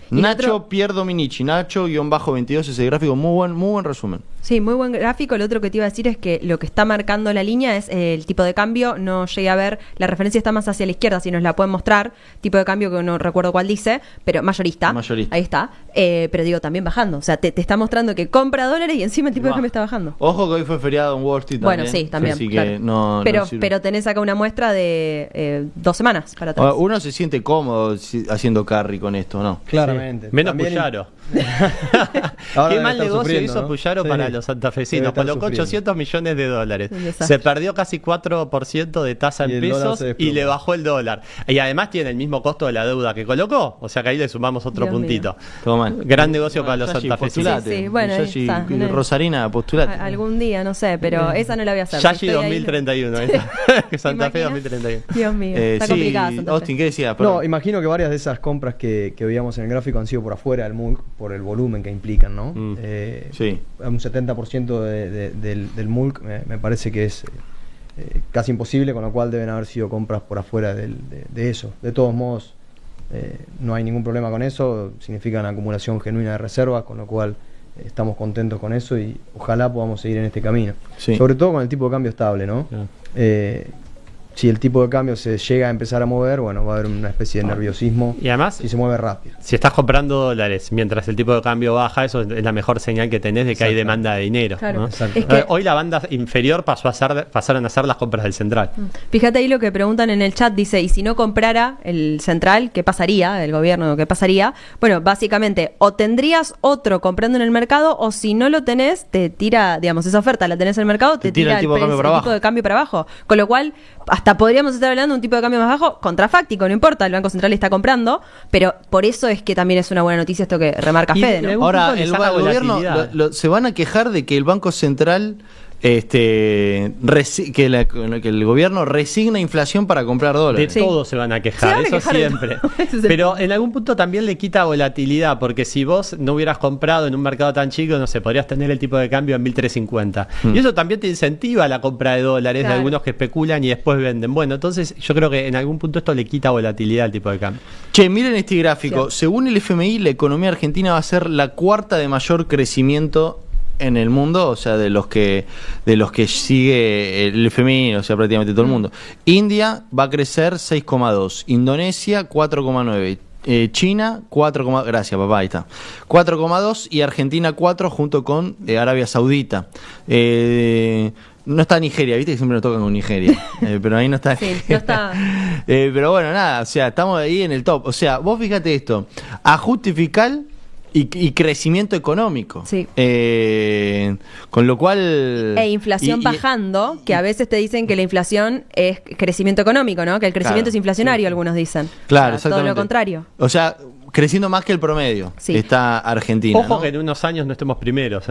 Nacho Pier Dominici, Nacho-22, ese gráfico, muy buen resumen. Sí, muy buen gráfico. Lo otro que te iba a decir es que lo que está marcando la línea es el tipo de cambio. No llegué a ver, la referencia está más hacia la izquierda, si nos la pueden mostrar. Tipo de cambio que no recuerdo cuál dice, pero mayorista. Ahí está. Pero digo, también bajando. O sea, te está mostrando que compra dólares y encima el tipo de cambio está bajando. Ojo que hoy fue feriado en Wall Street también. Bueno, sí, también. Así claro. que no pero tenés acá una muestra de 2 semanas para atrás. Uno se siente cómodo haciendo carry con esto, ¿no? Claramente. Sí. Menos Puyaro. Qué mal negocio hizo Puyaro para los santafesinos. Colocó 800 millones de dólares. Se perdió casi 4% de tasa en pesos y le bajó el dólar. Y además tiene el mismo costo de la deuda que colocó. O sea que ahí le sumamos otro puntito. Gran negocio para los santafesinos. Sí, bueno, Rosarina, postulate. Algún día, no sé, pero esa no la voy a hacer. Yashi 2031. Santa Fe 2031. Dios mío, está complicada Santa Fe. Austin, ¿qué decías? No, imagino que varias de esas compras que veíamos en el gráfico han sido por afuera del MULC, por el volumen que implican, ¿no? Sí. Un 70% del MULC me parece que es casi imposible, con lo cual deben haber sido compras por afuera de eso. De todos modos, no hay ningún problema con eso, significa una acumulación genuina de reservas, con lo cual estamos contentos con eso y ojalá podamos seguir en este camino. Sí. Sobre todo con el tipo de cambio estable, ¿no? Si el tipo de cambio se llega a empezar a mover, bueno, va a haber una especie de nerviosismo. Y además, si se mueve rápido. Si estás comprando dólares mientras el tipo de cambio baja, eso es la mejor señal que tenés de que hay demanda de dinero. Claro. ¿No? Es que hoy la banda inferior pasaron a ser las compras del central. Fíjate ahí lo que preguntan en el chat, dice, ¿y si no comprara el central, qué pasaría? El gobierno, ¿qué pasaría? Bueno, básicamente, o tendrías otro comprando en el mercado, o si no lo tenés, te tira, digamos, esa oferta la tenés en el mercado, te tira el tipo de cambio para abajo. Con lo cual, hasta podríamos estar hablando de un tipo de cambio más bajo, contrafáctico, no importa, el Banco Central está comprando, pero por eso es que también es una buena noticia esto que remarca Fede, ¿no? Ahora, el gobierno se van a quejar de que el Banco Central que el gobierno resigna inflación para comprar dólares. De todo se van a quejar, eso siempre. Pero en algún punto también le quita volatilidad, porque si vos no hubieras comprado en un mercado tan chico, no sé, podrías tener el tipo de cambio en 1350. Y eso también te incentiva la compra de dólares de algunos que especulan y después venden. Bueno, entonces yo creo que en algún punto esto le quita volatilidad al tipo de cambio. Che, miren este gráfico. Según el FMI, la economía argentina va a ser la cuarta de mayor crecimiento en el mundo, o sea, de los que sigue el FMI, o sea, prácticamente todo el mundo. India va a crecer 6,2, Indonesia 4,9, China 4, gracias papá, ahí está, 4,2 y Argentina 4 junto con Arabia Saudita. No está Nigeria, viste que siempre nos tocan con Nigeria, pero ahí no está. Sí, no está. Pero bueno, nada, o sea, estamos ahí en el top. O sea, vos fíjate esto, ajuste fiscal y crecimiento económico. Sí. Con lo cual... E inflación bajando, que a veces te dicen que la inflación es crecimiento económico, ¿no? Que el crecimiento es inflacionario, algunos dicen. Claro, o sea, todo lo contrario. O sea, creciendo más que el promedio está Argentina. Ojo, ¿no? que en unos años no estemos primeros,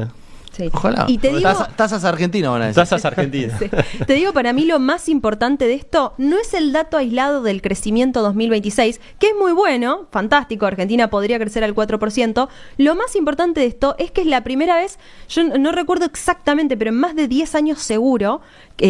Sí. Ojalá. Y te digo, Tasas argentinas van a decir. Tasas argentinas. sí. Te digo, para mí lo más importante de esto no es el dato aislado del crecimiento 2026, que es muy bueno, fantástico, Argentina podría crecer al 4%. Lo más importante de esto es que es la primera vez, yo no recuerdo exactamente, pero en más de 10 años seguro,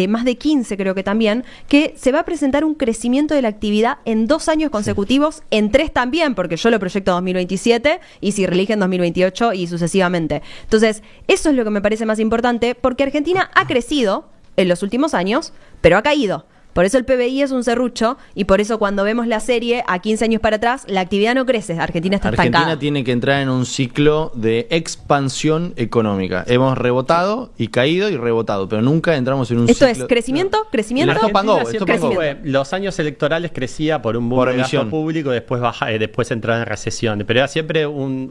más de 15 creo que también, que se va a presentar un crecimiento de la actividad en 2 años consecutivos, en 3 también, porque yo lo proyecto 2027 y si religen 2028 y sucesivamente. Entonces, eso es lo que me parece más importante, porque Argentina ha crecido en los últimos años, pero ha caído. Por eso el PBI es un serrucho y por eso cuando vemos la serie a 15 años para atrás, la actividad no crece, Argentina está estancada. Argentina tiene que entrar en un ciclo de expansión económica. Hemos rebotado y caído y rebotado, pero nunca entramos en un Esto ciclo. es crecimiento, crecimiento. Esto pangó, Argentina esto siempre pangó. fue, los años electorales crecía por un boom Por de gasto emisión. público y después después entraba en recesión. Pero era siempre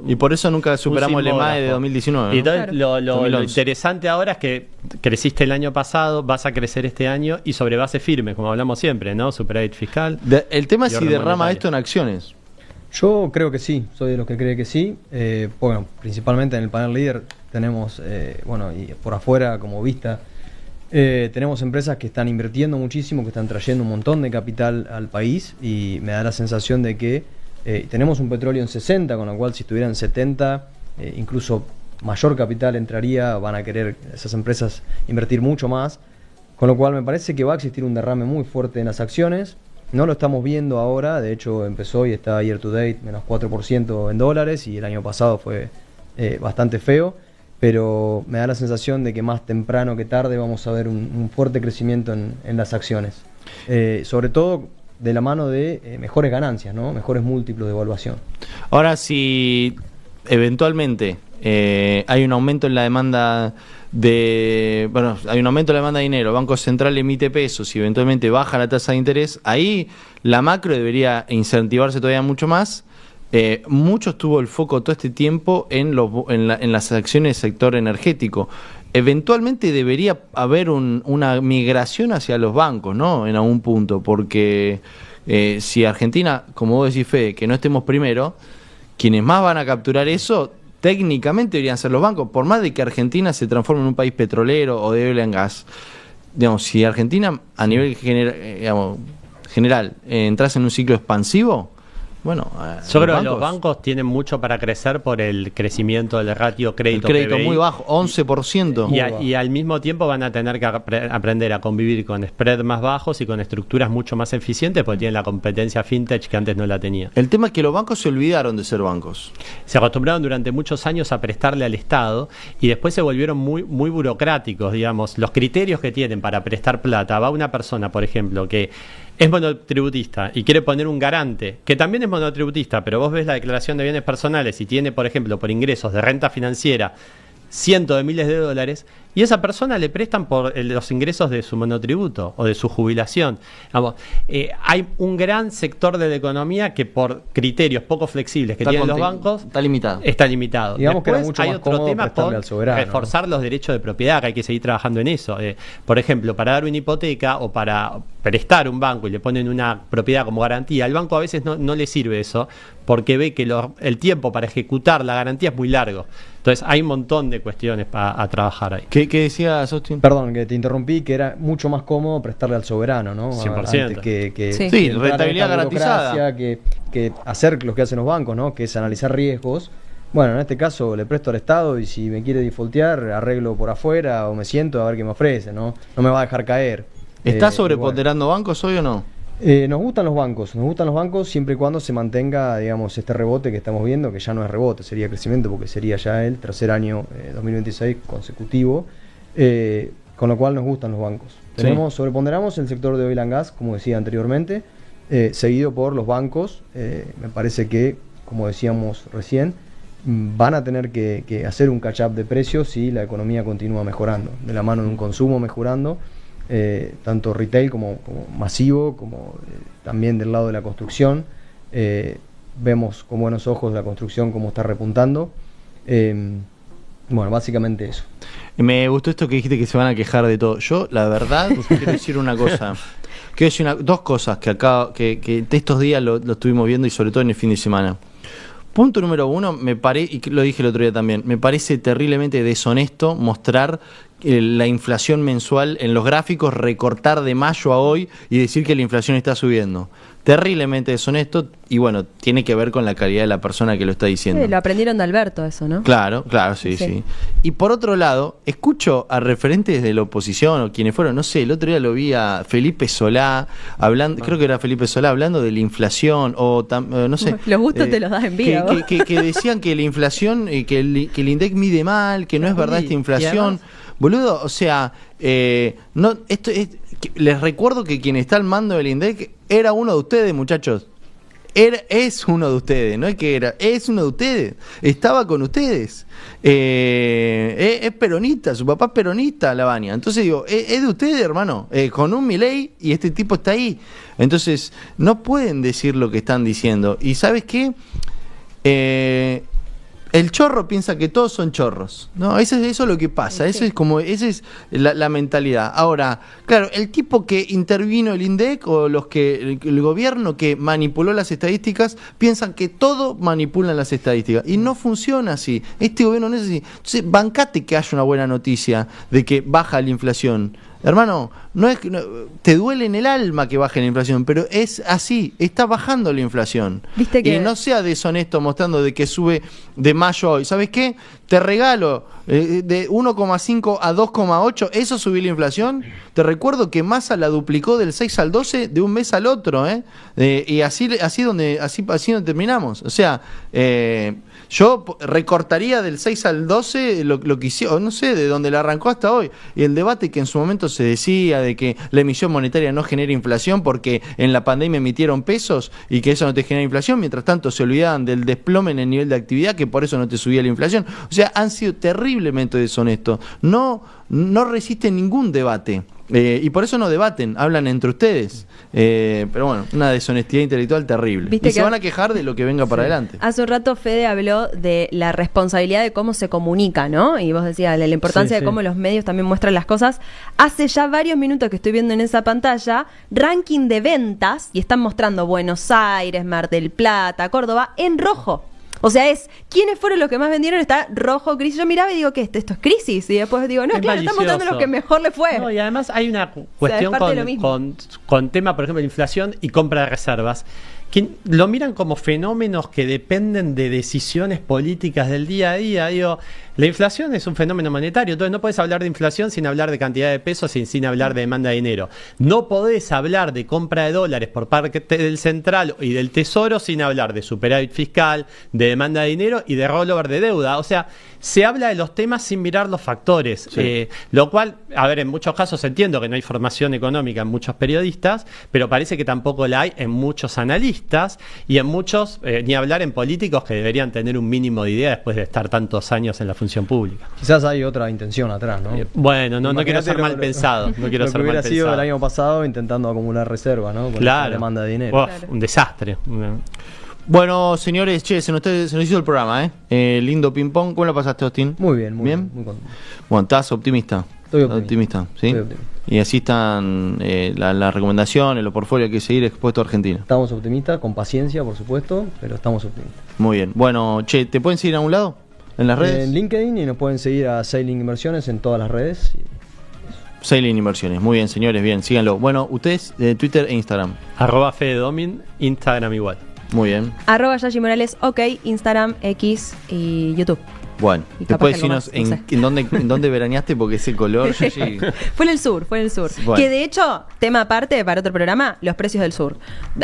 Y por eso nunca superamos el EMAE de sismógrafo. 2019. Y ¿no? entonces Claro. lo 2011. interesante ahora es que creciste el año pasado, vas a crecer este año y sobre base firme, como hablamos siempre, ¿no? Superávit fiscal. El tema es Y si orden derrama monetario. esto en acciones. Yo creo que sí, soy de los que cree que sí. Bueno, principalmente en el panel líder tenemos, bueno, y por afuera como vista, tenemos empresas que están invirtiendo muchísimo, que están trayendo un montón de capital al país y me da la sensación de que tenemos un petróleo en 60, con lo cual si estuviera en 70, incluso mayor capital entraría, van a querer esas empresas invertir mucho más, con lo cual me parece que va a existir un derrame muy fuerte en las acciones. No lo estamos viendo ahora, de hecho empezó y está year to date menos 4% en dólares y el año pasado fue bastante feo, pero me da la sensación de que más temprano que tarde vamos a ver un fuerte crecimiento en las acciones, sobre todo de la mano de mejores ganancias, ¿no? Mejores múltiplos de evaluación. Ahora, si eventualmente hay un aumento en la demanda hay un aumento en la demanda de dinero, el Banco Central emite pesos y eventualmente baja la tasa de interés, ahí la macro debería incentivarse todavía mucho más. Mucho estuvo el foco todo este tiempo en las acciones del sector energético. Eventualmente debería haber una migración hacia los bancos, ¿no? En algún punto, porque si Argentina, como vos decís, Fede, que no estemos primero, quienes más van a capturar eso técnicamente deberían ser los bancos, por más de que Argentina se transforme en un país petrolero o de oil and gas. Digamos, si Argentina a nivel general entrase en un ciclo expansivo, bueno, Yo creo que los bancos tienen mucho para crecer por el crecimiento del ratio el crédito crédito PBI. muy bajo, 11%. Y al mismo tiempo van a tener que aprender a convivir con spread más bajos y con estructuras mucho más eficientes porque tienen la competencia fintech que antes no la tenía. El tema es que los bancos se olvidaron de ser bancos. Se acostumbraron durante muchos años a prestarle al Estado y después se volvieron muy burocráticos, digamos. Los criterios que tienen para prestar plata, va una persona, por ejemplo, que es monotributista y quiere poner un garante, que también es monotributista, pero vos ves la declaración de bienes personales y tiene, por ejemplo, por ingresos de renta financiera, cientos de miles de dólares, y esa persona le prestan por los ingresos de su monotributo o de su jubilación. Vamos, hay un gran sector de la economía que por criterios poco flexibles que tienen los bancos está limitado. está limitado. Digamos que era Después mucho hay más otro cómodo tema prestarle por al soberano, reforzar los derechos de propiedad, que hay que seguir trabajando en eso. Por ejemplo, para dar una hipoteca o para prestar un banco y le ponen una propiedad como garantía, al banco a veces no le sirve eso porque ve que el tiempo para ejecutar la garantía es muy largo. Entonces hay un montón de cuestiones a trabajar ahí. ¿Qué decías, Austin? Perdón, que te interrumpí, que era mucho más cómodo prestarle al soberano, ¿no? 100%. Antes que Sí. Sí, entrar en rentabilidad esta garantizada. burocracia, que hacer lo que hacen los bancos, ¿no? Que es analizar riesgos. Bueno, en este caso le presto al Estado y si me quiere defaultear, arreglo por afuera o me siento a ver qué me ofrece, ¿no? No me va a dejar caer. ¿Está Y sobreponderando bancos hoy o no? nos gustan los bancos siempre y cuando se mantenga, digamos, este rebote que estamos viendo, que ya no es rebote, sería crecimiento porque sería ya el tercer año 2026 consecutivo, con lo cual nos gustan los bancos. Sobreponderamos el sector de oil and gas, como decía anteriormente, seguido por los bancos. Me parece que, como decíamos recién, van a tener que hacer un catch-up de precios si la economía continúa mejorando, de la mano de un consumo mejorando, tanto retail como masivo, como también del lado de la construcción. Vemos con buenos ojos la construcción como está repuntando. Bueno, básicamente eso. Me gustó esto que dijiste que se van a quejar de todo. Yo, la verdad, quiero decir una cosa. Quiero decir dos cosas que estos días lo estuvimos viendo y sobre todo en el fin de semana. Punto número uno, y lo dije el otro día también, me parece terriblemente deshonesto mostrar la inflación mensual en los gráficos, recortar de mayo a hoy y decir que la inflación está subiendo. Terriblemente deshonesto y bueno, tiene que ver con la calidad de la persona que lo está diciendo. Sí, lo aprendieron de Alberto eso, ¿no? Claro, sí. Y por otro lado, escucho a referentes de la oposición o quienes fueron, no sé, el otro día lo vi a Felipe Solá hablando, creo que era Felipe Solá hablando de la inflación o no sé. Los gustos te los das en vida. Que decían que la inflación, que el INDEC mide mal, que no es verdad esta inflación. Boludo, o sea, les recuerdo que quien está al mando del INDEC era uno de ustedes, muchachos. Es uno de ustedes, no es que era, es uno de ustedes. Estaba con ustedes. Es peronista, su papá es peronista, Lavagna. Entonces digo, es de ustedes, hermano. Con un Milei y este tipo está ahí. Entonces, no pueden decir lo que están diciendo. ¿Y sabes qué? El chorro piensa que todos son chorros, ¿no? Eso es lo que pasa, esa es la mentalidad. Ahora, claro, el tipo que intervino el INDEC o el gobierno que manipuló las estadísticas piensan que todo manipulan las estadísticas y no funciona así. Este gobierno no es así. Entonces, bancate que haya una buena noticia de que baja la inflación. Hermano, te duele en el alma que baje la inflación, pero es así, está bajando la inflación. ¿Viste que... Y no sea deshonesto mostrando de que sube de mayo a hoy. ¿Sabes qué? Te regalo de 1,5 a 2,8, ¿eso subió la inflación? Te recuerdo que Massa la duplicó del 6 al 12 de un mes al otro, y así donde terminamos. O sea, yo recortaría del 6 al 12 lo que hicieron, no sé, de donde la arrancó hasta hoy. Y el debate que en su momento se decía de que la emisión monetaria no genera inflación porque en la pandemia emitieron pesos y que eso no te genera inflación, mientras tanto se olvidaban del desplome en el nivel de actividad, que por eso no te subía la inflación. O sea, han sido terriblemente deshonestos. No resisten ningún debate. Y por eso no debaten, hablan entre ustedes. Pero bueno, una deshonestidad intelectual terrible. Y se van a quejar de lo que venga para adelante. Hace un rato Fede habló de la responsabilidad de cómo se comunica, ¿no? Y vos decías la importancia de cómo los medios también muestran las cosas. Hace ya varios minutos que estoy viendo en esa pantalla ranking de ventas y están mostrando Buenos Aires, Mar del Plata, Córdoba en rojo. O sea, ¿quiénes fueron los que más vendieron? Está rojo, crisis. Yo miraba y digo, ¿qué? ¿Esto es crisis? Y después digo, no, es claro, están mostrando los que mejor le fue. No, y además hay una cuestión con tema, por ejemplo, de inflación y compra de reservas, que lo miran como fenómenos que dependen de decisiones políticas del día a día. Digo, la inflación es un fenómeno monetario, entonces no podés hablar de inflación sin hablar de cantidad de pesos, sin hablar de demanda de dinero. No podés hablar de compra de dólares por parte del Central y del Tesoro sin hablar de superávit fiscal, de demanda de dinero y de rollover de deuda. O sea, se habla de los temas sin mirar los factores. Sí. Lo cual, a ver, en muchos casos entiendo que no hay formación económica en muchos periodistas, pero parece que tampoco la hay en muchos analistas y en muchos, ni hablar en políticos que deberían tener un mínimo de idea después de estar tantos años en la función pública. Quizás hay otra intención atrás, ¿no? Bueno, no quiero ser mal pensado. No quiero ser mal hubiera sido pensado. el año pasado intentando acumular reservas, ¿no? Con claro. la demanda de dinero. Claro. Un desastre. Bueno, señores, se nos hizo el programa, lindo ping-pong. ¿Cómo lo pasaste, Austin? Muy bien, muy contento. Bueno, ¿estás optimista? Estoy optimista. ¿Sí? Estoy optimista. Y así están las recomendaciones, los portfolios que seguir expuesto a Argentina. Estamos optimistas, con paciencia, por supuesto, pero estamos optimistas. Muy bien. Bueno, ¿te pueden seguir a un lado? ¿En las redes? En LinkedIn, y nos pueden seguir a Sailing Inversiones en todas las redes. Sailing Inversiones. Muy bien, señores, bien, síganlo. Bueno, ustedes, Twitter e Instagram. @FedeDomin, Instagram igual. Muy bien. @Yayi Morales, ok, Instagram, X y YouTube. Bueno, después decirnos en dónde veraneaste, porque ese color... Fue en el sur. Bueno. Que de hecho, tema aparte para otro programa, los precios del sur.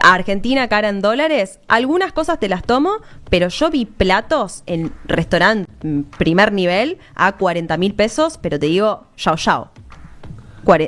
Argentina, cara en dólares, algunas cosas te las tomo, pero yo vi platos en restaurante primer nivel a 40.000 pesos, pero te digo, yao.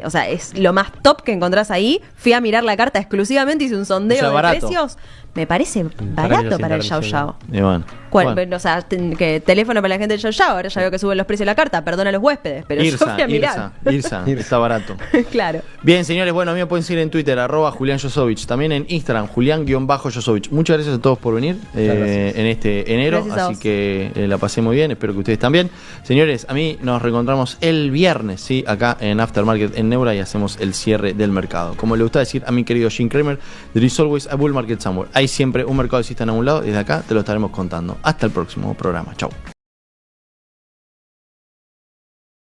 O sea, es lo más top que encontrás ahí. Fui a mirar la carta exclusivamente, hice un sondeo de precios. Me parece barato para el Yao. O sea, que teléfono para la gente del Yao. Ahora ya veo que suben los precios de la carta. Perdona a los huéspedes, pero yo fui a mirar. Irsa, está barato. Claro. Bien, señores, bueno, a mí me pueden seguir en Twitter, @Julián Josovich. También en Instagram, Julián-Josovich. Muchas gracias a todos por venir en este enero. Así que la pasé muy bien, espero que ustedes también. Señores, a mí nos reencontramos el viernes, ¿sí? Acá en Aftermarket en Neura, y hacemos el cierre del mercado. Como le gusta decir a mi querido Jim Cramer, there is always a bull market somewhere. Hay siempre un mercado alcista en algún lado, y desde acá te lo estaremos contando. Hasta el próximo programa. Chau.